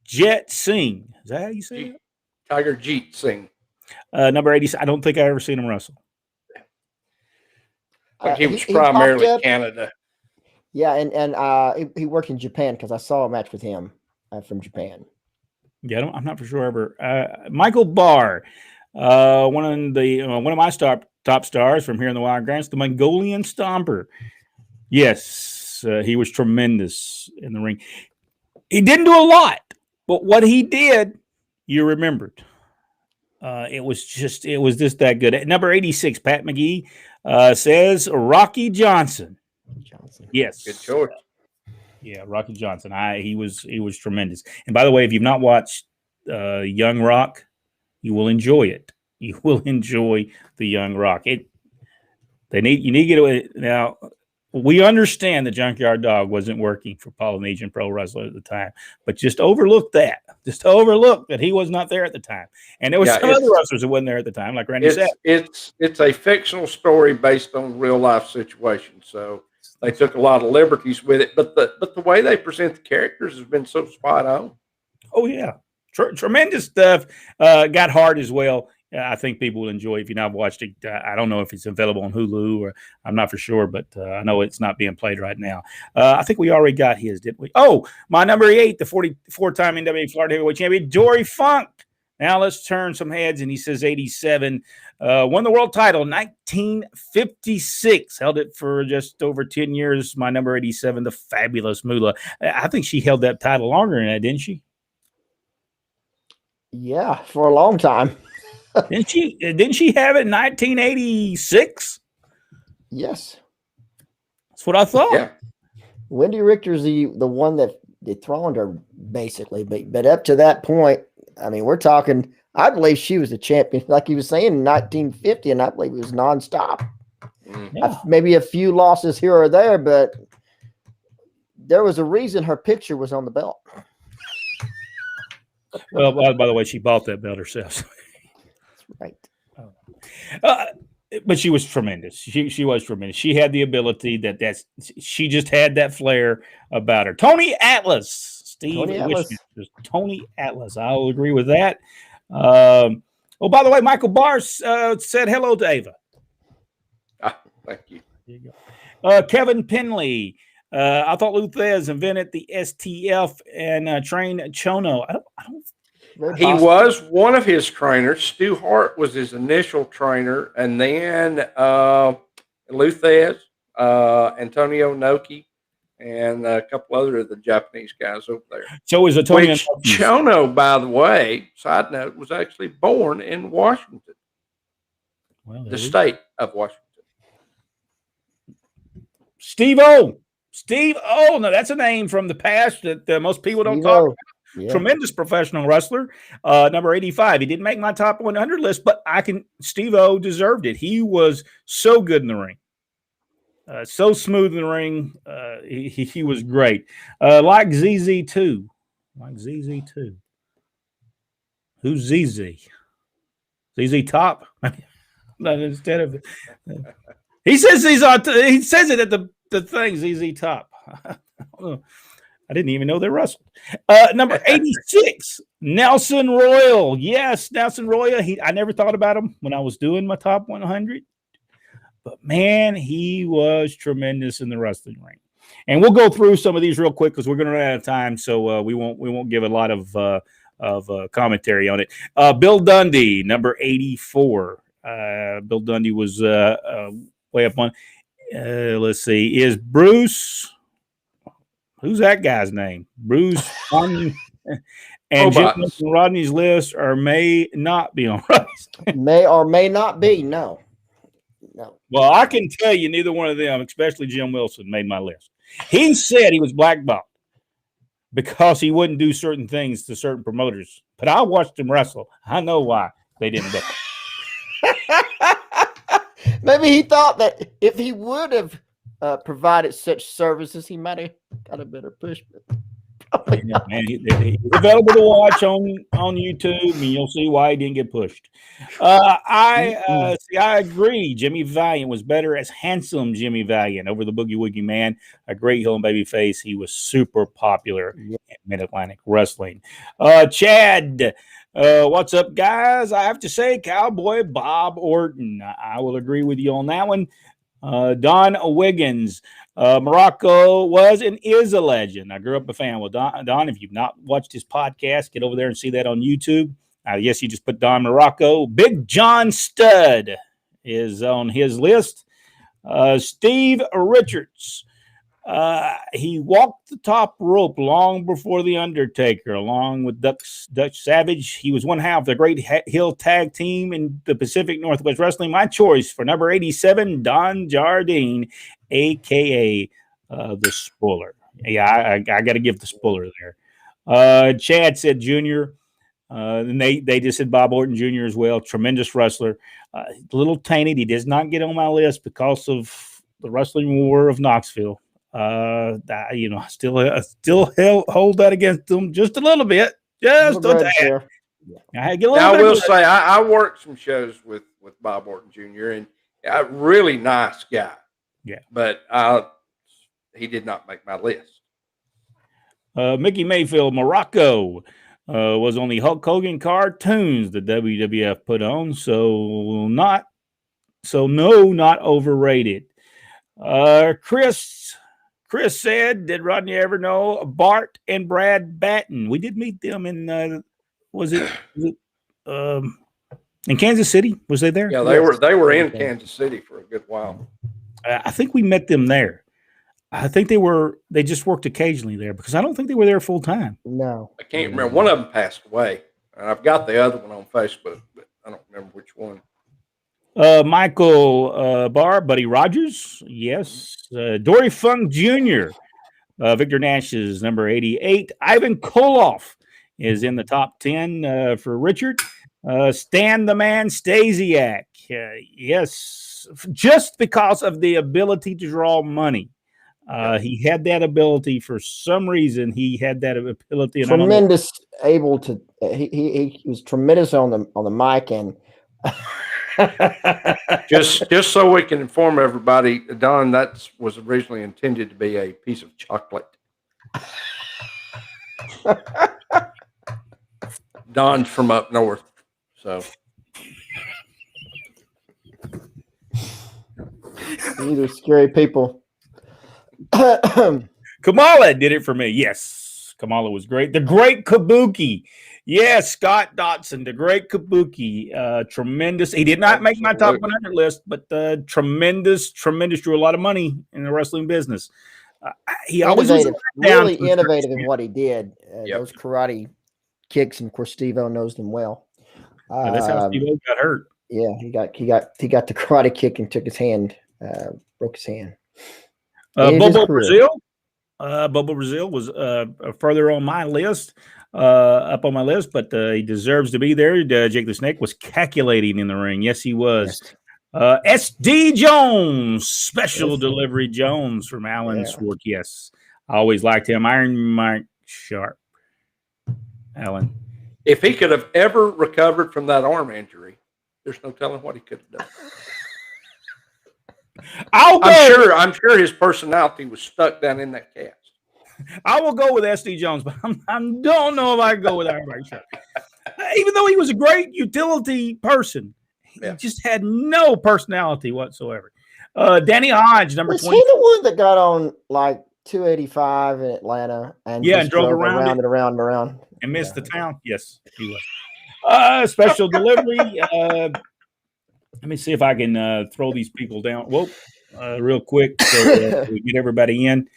Speaker 1: Jet Singh. Is that how you say it?
Speaker 2: Tiger Jeet Singh.
Speaker 1: Number 80. I don't think I ever seen him wrestle.
Speaker 2: He was primarily Canada.
Speaker 3: Yeah, and he worked in Japan because I saw a match with him from Japan.
Speaker 1: Yeah, I'm not for sure ever. Michael Barr, one of my top stars from here in the Wild Grants, the Mongolian Stomper. Yes, he was tremendous in the ring. He didn't do a lot, but what he did, you remembered. It was just that good. At number 86, Pat McGee says Rocky Johnson. Yes,
Speaker 2: good choice.
Speaker 1: Yeah, Rocky Johnson. He was tremendous. And by the way, if you've not watched Young Rock, you will enjoy it. You will enjoy the Young Rock. You need to get away now. We understand the Junkyard Dog wasn't working for Polynesian Pro Wrestler at the time, but just overlook that. Just overlook that he was not there at the time. And there was some other wrestlers that wasn't there at the time, like Randy said.
Speaker 2: It's a fictional story based on real life situations. So they took a lot of liberties with it, but the way they present the characters has been so spot on.
Speaker 1: Oh yeah, tremendous stuff. Got hard as well. I think people will enjoy it. If you've not watched it, I don't know if it's available on Hulu or I'm not for sure, but I know it's not being played right now. I think we already got his, didn't we? Oh, my number 8, the 44-time NWA Florida Heavyweight Champion, Dory Funk. Now let's turn some heads, and he says 87. Won the world title 1956. Held it for just over 10 years. My number 87, the Fabulous Moolah. I think she held that title longer than that, didn't she?
Speaker 3: Yeah, for a long time.
Speaker 1: Didn't she have it in 1986?
Speaker 3: Yes.
Speaker 1: That's what I thought.
Speaker 2: Yeah.
Speaker 3: Wendy Richter's the one that dethroned her, basically. But up to that point, I mean, we're talking, I believe she was the champion, like he was saying, in 1950, and I believe it was nonstop.
Speaker 1: Yeah.
Speaker 3: Maybe a few losses here or there, but there was a reason her picture was on the belt.
Speaker 1: Well, by the way, she bought that belt herself.
Speaker 3: Right.
Speaker 1: But she was tremendous. She was tremendous. She had the ability she just had that flair about her. Tony Atlas. Steve Tony Atlas. I'll agree with that. By the way, Michael Barr said hello to Ava.
Speaker 2: Thank you.
Speaker 1: There you go. Kevin Penley. I thought Luthez invented the STF and trained Chono. I don't.
Speaker 2: He was one of his trainers. Stu Hart was his initial trainer, and then Luthez, Antonio Inoki, and a couple other of the Japanese guys over there.
Speaker 1: So is Antonio
Speaker 2: Chono, by the way, side note, was actually born in Washington, the state of Washington.
Speaker 1: Steve-O. Now that's a name from the past that most people don't talk about. Yeah. Tremendous professional wrestler. Number 85. He didn't make my top 100 list, but Steve-O deserved it. He was so good in the ring. So smooth in the ring. He was great. Like ZZ2. Who's ZZ? ZZ Top? Instead of he says he says it at the thing, ZZ Top. I didn't even know they wrestled. Number 86, Nelson Royal. Yes, Nelson Royal. I never thought about him when I was doing my top 100. But, man, he was tremendous in the wrestling ring. And we'll go through some of these real quick because we're going to run out of time, so we won't give a lot of commentary on it. Bill Dundee, number 84. Bill Dundee was way up on. Let's see. Is Bruce? Who's that guy's name? Bruce Rodney and Jim Rodney's list, or may not be on Rodney's.
Speaker 3: May or may not be. No.
Speaker 1: Well, I can tell you, neither one of them, especially Jim Wilson, made my list. He said he was blackballed because he wouldn't do certain things to certain promoters. But I watched him wrestle. I know why they didn't do it.
Speaker 3: Maybe he thought that if he would have provided such services, he might have got a better push.
Speaker 1: Yeah, man, he's available to watch on YouTube, and you'll see why he didn't get pushed. I agree. Jimmy Valiant was better as handsome Jimmy Valiant over the Boogie Woogie Man, a great heel and baby face. He was super popular in Mid-Atlantic wrestling. Chad, what's up, guys? I have to say, Cowboy Bob Orton. I will agree with you on that one. Don Wiggins. Muraco was and is a legend. I grew up a fan. Well, Don, if you've not watched his podcast, get over there and see that on YouTube. Yes, you just put Don Muraco. Big John Studd is on his list. Steve Richards. He walked the top rope long before The Undertaker, along with Dutch Savage. He was one half of the great heel tag team in the Pacific Northwest Wrestling. My choice for number 87, Don Jardine, a.k.a. the Spoiler. Yeah, I got to give the Spoiler there. Chad said Junior. And they just said Bob Orton Jr. as well. Tremendous wrestler. A little tainted. He does not get on my list because of the wrestling war of Knoxville. I still hold that against them just a little bit. Just a tad.
Speaker 2: I will say I worked some shows with Bob Orton Jr. and a really nice guy.
Speaker 1: Yeah,
Speaker 2: but he did not make my list.
Speaker 1: Mickey Mayfield Muraco was on the Hulk Hogan cartoons the WWF put on, so not overrated. Chris said, did Rodney ever know Bart and Brad Batten? We did meet them in was it in Kansas City? Was they there?
Speaker 2: Yeah, they were in Kansas City for a good while.
Speaker 1: I think we met them there. I think they just worked occasionally there because I don't think they were there full time.
Speaker 3: No.
Speaker 2: I can't remember. One of them passed away. And I've got the other one on Facebook, but I don't remember which one.
Speaker 1: Michael Barr, Buddy Rogers. Yes. Dory Funk Jr., Victor Nash's number 88. Ivan Koloff is in the top 10 for Richard. Stan the Man Stasiak. Yes. Just because of the ability to draw money. He had that ability for some reason. He had that ability.
Speaker 3: Tremendous, able to. He was tremendous on the mic, and
Speaker 2: just so we can inform everybody, Don, that was originally intended to be a piece of chocolate. Don's from up north, so.
Speaker 3: These are scary people.
Speaker 1: Kamala did it for me. Yes, Kamala was great. The Great Kabuki. Yes, Scott Dotson, the Great Kabuki. Tremendous. He did not make my top 100 list, but tremendous. Drew a lot of money in the wrestling business. He always was
Speaker 3: really innovative in what he did. Those karate kicks, and of course, Steve-O knows them well.
Speaker 1: That's how Steve-O got hurt.
Speaker 3: Yeah, he got the karate kick and took his hand, broke his hand.
Speaker 1: Bobo Brazil. Bobo Brazil was further on my list, up on my list, but he deserves to be there. Jake the Snake was calculating in the ring. Yes, he was. Yes. SD Jones, Special Delivery Jones from Alan Swartz. Yes, I always liked him. Iron Mike Sharp. Alan.
Speaker 2: If he could have ever recovered from that arm injury, there's no telling what he could have done. I'm sure his personality was stuck down in that cast.
Speaker 1: I will go with SD Jones, but I don't know if I can go with Iron Shark. Even though he was a great utility person, he just had no personality whatsoever. Danny Hodge, number 20.
Speaker 3: Was he the one that got on like 285 in Atlanta and just
Speaker 1: drove
Speaker 3: around and around and around
Speaker 1: and missed the town? Yes, he was. Special delivery. Let me see if I can throw these people down. Whoa, real quick so we get everybody in.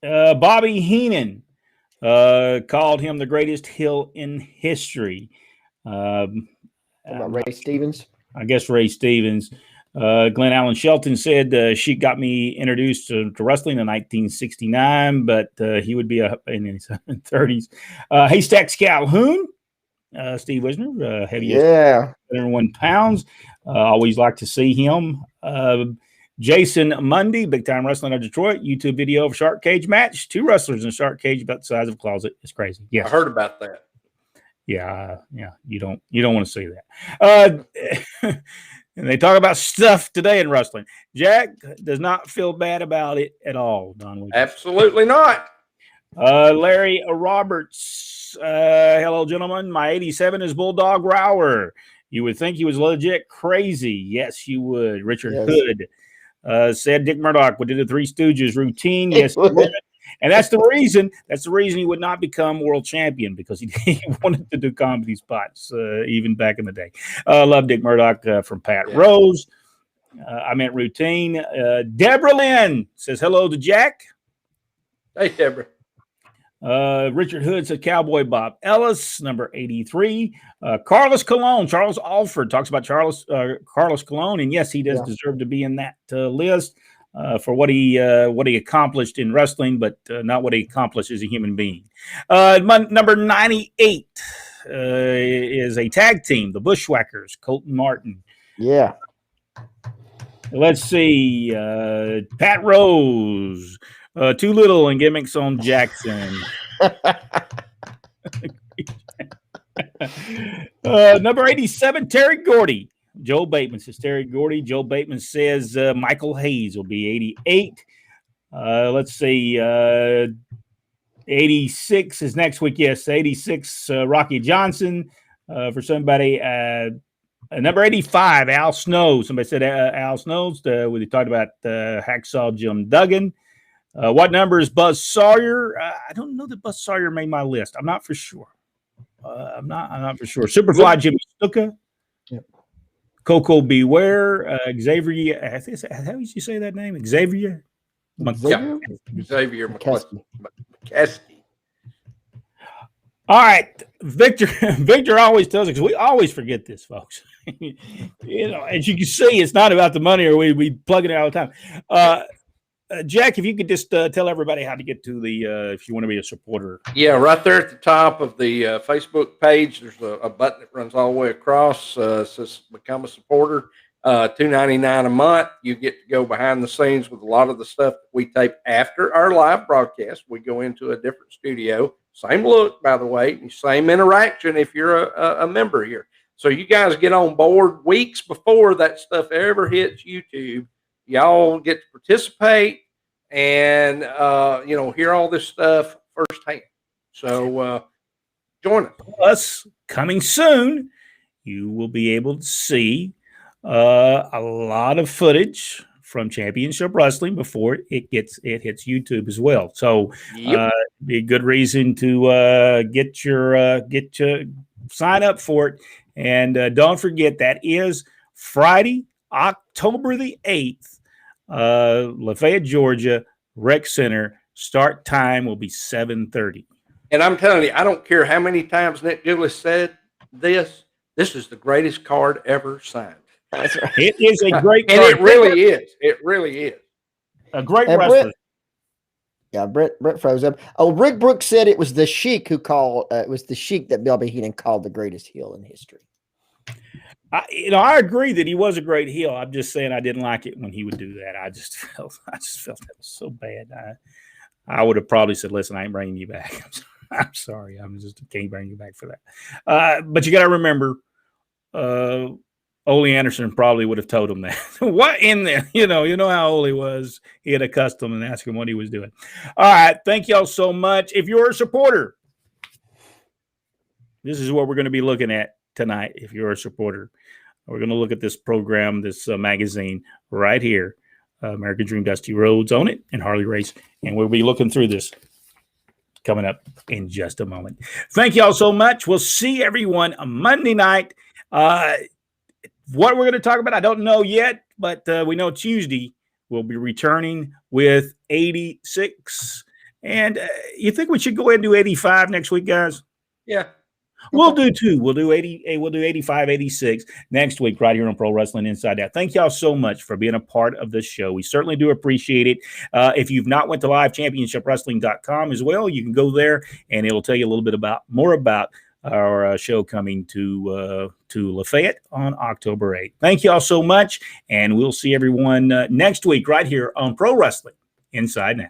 Speaker 1: Bobby Heenan called him the greatest heel in history.
Speaker 3: about Ray Stevens.
Speaker 1: I guess Ray Stevens. Glenn Allen Shelton said she got me introduced to wrestling in 1969, but he would be in his 30s. Haystacks Calhoun, Steve Wisner, heaviest 101 pounds. Always like to see him. Jason Mundy, Big Time Wrestling of Detroit, YouTube video of Shark Cage match. 2 wrestlers in a shark cage about the size of a closet. It's crazy. Yes.
Speaker 2: I heard about that.
Speaker 1: Yeah. You don't want to see that. And they talk about stuff today in wrestling. Jack does not feel bad about it at all, Don Williams.
Speaker 2: Absolutely not.
Speaker 1: Larry Roberts. Hello, gentlemen. My 87 is Bulldog Rower. You would think he was legit crazy. Yes, you would. Richard Hood said Dick Murdoch would do the Three Stooges routine. Yes, he would. And that's the reason. That's the reason he would not become world champion, because he wanted to do comedy spots even back in the day. Love Dick Murdoch from Pat Rose. I meant routine. Deborah Lynn says hello to Jack.
Speaker 2: Hey, Deborah.
Speaker 1: Richard Hood said Cowboy Bob Ellis, number 83. Carlos Colon, Charles Alford talks about Carlos Colon, and yes, he does deserve to be in that list for what he accomplished in wrestling, but not what he accomplished as a human being. Number 98 is a tag team, the Bushwhackers, Colton Martin.
Speaker 3: Yeah.
Speaker 1: Let's see, Pat Rose. Too little and gimmicks on Jackson. Number 87, Terry Gordy. Joe Bateman says Terry Gordy. Joe Bateman says Michael Hayes will be 88. Let's see. 86 is next week. Yes, 86, Rocky Johnson. For somebody. Number 85, Al Snow. Somebody said Al Snow. We talked about Hacksaw Jim Duggan. What number is Buzz Sawyer? I don't know that Buzz Sawyer made my list. I'm not for sure. I'm not for sure. Superfly Jimmy Snuka.
Speaker 3: Yep.
Speaker 1: Coco Beware. Xavier. How did you say that name? Xavier?
Speaker 2: Xavier McCaskey.
Speaker 1: All right. Victor always tells us, because we always forget this, folks. As you can see, it's not about the money, or we plug it in all the time. Jack, if you could just tell everybody how to get to if you want to be a supporter.
Speaker 2: Yeah, right there at the top of the Facebook page, there's a button that runs all the way across. Says Become a Supporter. $2.99 a month. You get to go behind the scenes with a lot of the stuff that we tape after our live broadcast. We go into a different studio. Same look, by the way. Same interaction if you're a member here. So you guys get on board weeks before that stuff ever hits YouTube. Y'all get to participate and, hear all this stuff firsthand. So join us.
Speaker 1: Plus, coming soon, you will be able to see a lot of footage from Championship Wrestling before it hits YouTube as well. So be a good reason to get your sign up for it. And don't forget, that is Friday, October the 8th, Lafayette, Georgia, Rec Center. Start time will be 7:30.
Speaker 2: And I'm telling you, I don't care how many times Nick Gillis said this. This is the greatest card ever signed.
Speaker 3: That's right.
Speaker 1: It is a great
Speaker 2: card. And it really is. It really is.
Speaker 1: A great wrestler.
Speaker 3: Brent froze up. Oh, Rick Brooks said it was the Sheik who called. It was the Sheik that Bobby Heenan called the greatest heel in history.
Speaker 1: I agree that he was a great heel. I'm just saying I didn't like it when he would do that. I just felt that was so bad. I would have probably said, "Listen, I ain't bringing you back. I'm sorry. I can't bring you back for that." But you got to remember, Ole Anderson probably would have told him that. What in there? You know how Ole was. He had a custom and asked him what he was doing. All right. Thank y'all so much. If you're a supporter, this is what we're going to be looking at tonight. If you're a supporter, we're going to look at this program, this magazine right here. American Dream Dusty Rhodes on it and Harley Race. And we'll be looking through this coming up in just a moment. Thank y'all so much. We'll see everyone on Monday night. What we're going to talk about, I don't know yet, but we know Tuesday we'll be returning with 86. And you think we should go ahead and do 85 next week, guys?
Speaker 2: Yeah.
Speaker 1: We'll do two. We'll do 80. We'll do 85, 86 next week right here on Pro Wrestling Inside Out. Thank y'all so much for being a part of the show. We certainly do appreciate it. If you've not went to livechampionshipwrestling.com as well, you can go there and it'll tell you a little bit more about our show coming to Lafayette on October 8th. Thank y'all so much, and we'll see everyone next week right here on Pro Wrestling Inside Now.